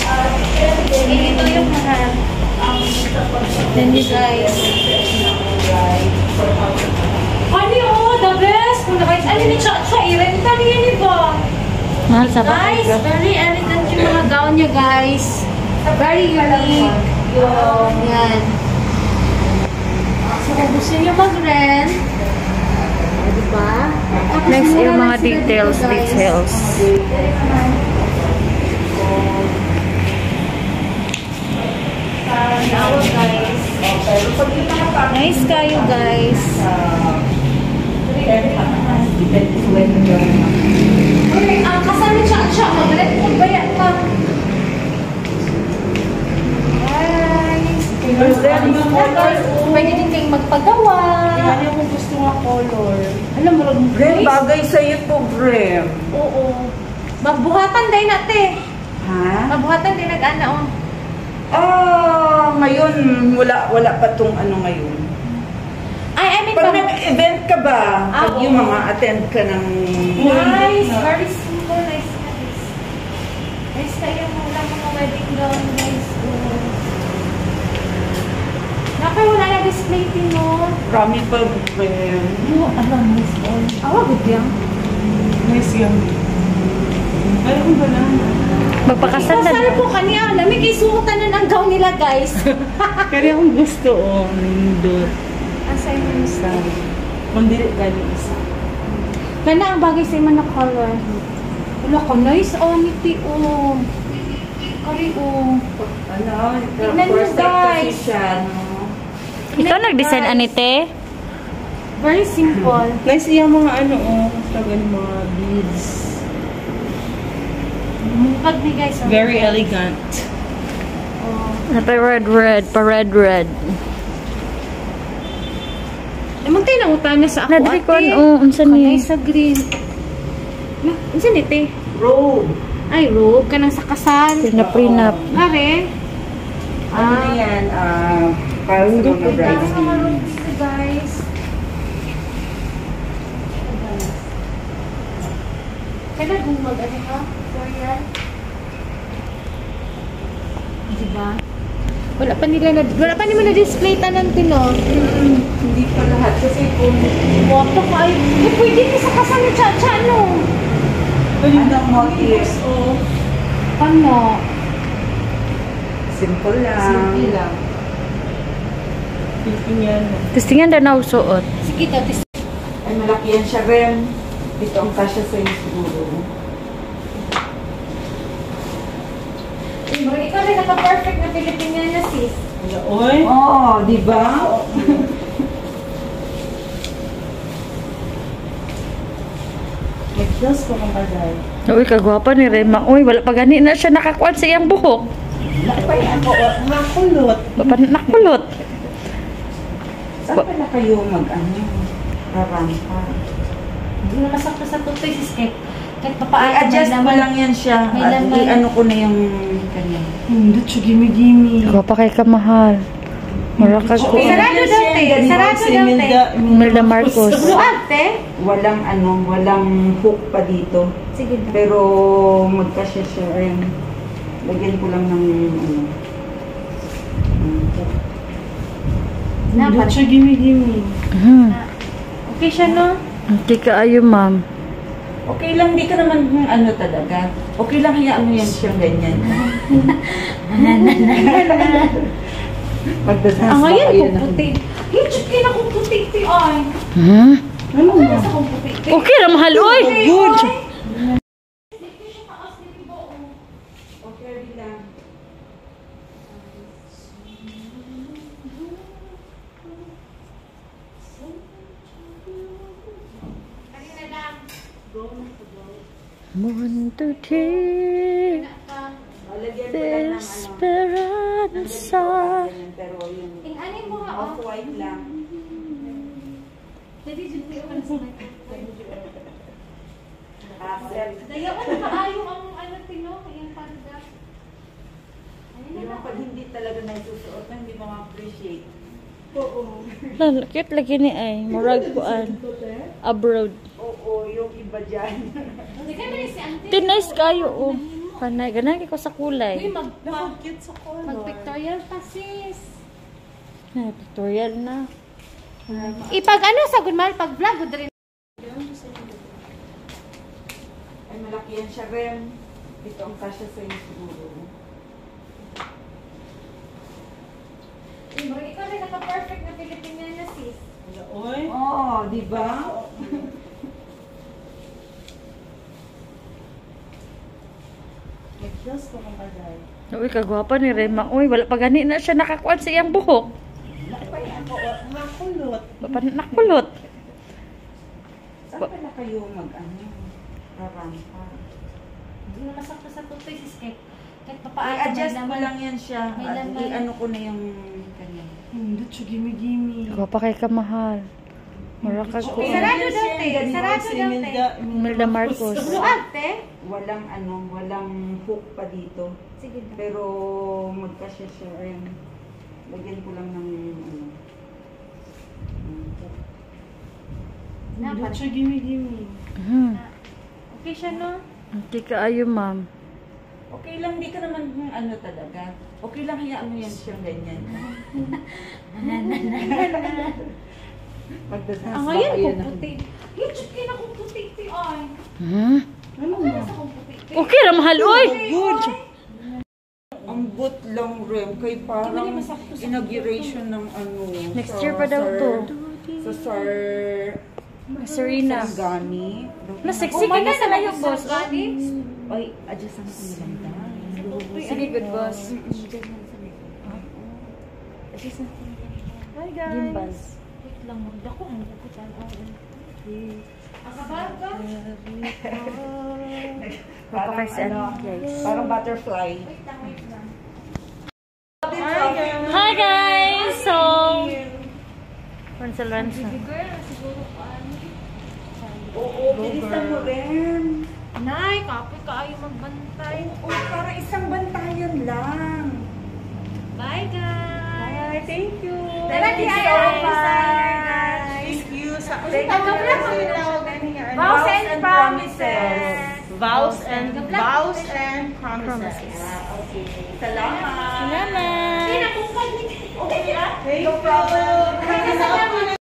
Ito yung mahal. Then you guys. Ano oh, the best. Kung nakita, ano ni Cha-Cha, i-renta niya ni ba? Mahal sa Guys, very elegant yung mga gown niya, guys. Very unique. Yan. So, kung gusto niyo mag-rent, diba? Next, yung mga details. Nice kayo, guys. Kasama siya. Mag-let mo bayan ka. Pwede din kayong magpagawa. Ano kung gusto nga color? Alam mo, Brem, bagay sa'yo to, Brem. Oo. Magbuhatan din natin. Ha? Magbuhatan din nag-ana, oh. Ngayon, wala pa tong ano ngayon. I mean, Pag nag-event ka ba, pag yung mga attend ka ng... Nice, very simple, nice. Nice kayo mga wedding gown, guys. Nakay, wala na display din, no? Rami pa, Brem. Alam, nice all. Awa, good yan. Nice yan. Ano ba na? Magpakasal na. Magpakasal po kanya. Lamig isuotan na ng gown nila, guys. Kaya akong gusto, nindot. Asa yung isa? Kundi galing isa. Ganda ang bagay sa iman na color. Wala ko, nice, niti, Kari, tignan nyo, guys. Ikaw nag-design, Anite? Very simple. Nice yung mga tagan mga beads. Pag ni guys. Very elegant. Pa-red. Magtay na utang na sa ako, Nadri ko, ate. unsa Kanay ni? sa green. Unsa ni, te? Robe. Ay, robe. Kanang sa kasal. Prenup. Hare? Ano yan? Para sa mga brides. Sa mga robe dito, guys. Kaya gumag, ano ka? Florian? Diba? Wala pa naman na-display tanan tino. Hindi pa lahat. Kasi kung... Wato ka ay... pwede ka sa kasal ni Cha-Cha, no? Anong motifs? Ano? Simple lang. Simple lang. Tingnan. Testingan daw na usuot. Sige, tatis. Ay, malaki yan siya, Rem. Ito ang kasya sa'yo siguro. Ikaw rin naka-perfect na Pilipina na, sis. Oy? Oo, di ba? Mag-close ko kung bagay. Uy, kagwapa ni Rema. Uy, wala pa gani na siya nakakuan sa iyang buhok. Nakulot. Nakulot. Saan pala kayo rarampa? Hindi na masakto sa tutoy, sis. Kahit papaano. I-adjust mo lang yan siya. May At laman. i-ano ko na yung kanya. Hindi siya gimi-gimi. Kagwapa kay kamahal. Marakag ko. Sarado daw, te. Sarado daw, te. Imelda Marcos. Ate? Walang hook pa dito. Sige daw. Pero magkasya siya. Ayan. Lagyan ko lang ng hook. Hindi siya gimi-gimi. Okay siya, no? Hindi ka ayo, ma'am. Okay lang, di ka naman talaga. Okay lang, hayaan mo yan siyang ganyan. Ngayon, kung puti. Hindi na kung puti, te, ay. Ano mo? Kung puti, te. Okay na, mahal, oy. Good. Okay lang. Munto di Esperanza. Pero yung Aning mo nga, oh. off-white lang. Dali, dyan kayo ka na sa mic. Daya ko na kaayo ang tino, yung panda. Yung pag hindi talaga nasusuot na hindi mo ma-appreciate. Oo. Cute lagi ni ay. Murag kuan. Abroad. Oo, yung iba dyan. Hindi ka na si Ante. Nice kayo, oh. kanay. Ganay ko sa Uy, kulay. Cute sa color. mag-pictorial pa sis. Ay, pictorial na. Ipag ano sa good mahal, pag vlog, good rin. Ay, malaki yan siya rin. Ito ang kasya sa iyo siguro. Ikaw rin naka-perfect na Pilipina na sis. Oy. Oo, di ba? Nag-close ko kung bagay. Uy, kagwapa ni Rema. Uy, wala pa gani na siya nakakuan sa iyang buhok. Nakapay ako, makulot. Nakulot. Saan pala kayo mag-ano? Rarampa. Hindi na masakto sa tutoy sis Kek. Kahit Ay, papaano adjust mo lang yan siya. May At laman. i-ano ko na yung kanya. Hindi siya gimi-gimi. Kagwapa kay kamahal. Mura ka ko. Sarado daw, te. Sarado daw, te. Imelda Marcos. Luag, te. Walang ano, walang hook pa dito. Sige daw. Pero magkasya siya. Ayun. Lagyan ko lang ng ano. Dapat. gimi-gimi. Okay siya, no? Hindi ka ayo, ma'am. Okay lang, di ka naman ano talaga. Okay lang, hayaan mo yan siyang ganyan. Pagdadasal Ah, ngayon kung puti. YouTube kayo na kung puti, te. Ay. Ano Okay na? na sa kung puti, te. Okay na, mahal. Uy! Good! Ang boot lang rin. Kay Hindi parang mo masakto sa inauguration ng ano. Next sa year pa daw to. Sa Serena. Sargani. Nasiksi ka na sa layo, boss. Ay, adjust ang maganda. Sige, good boss. Hi, guys. Gimbals. Wait lang, magdako ang bukutan. Ang kabarga. Papakay sa ano, guys. Parang butterfly. Wait lang, wait lang. Hi, guys! So, Consalranza. Girl, siguro paano. Oo, bilisan mo rin. Nay, kapoy ka ayaw magbantay. Oo, para isang bantayan lang. Bye, guys. Thank you. Thank you so much. Thank you. Thank you. Vows and promises. Vows and promises. Okay. Salamat. Salamat! Pinakungkal ni. Okay, No problem.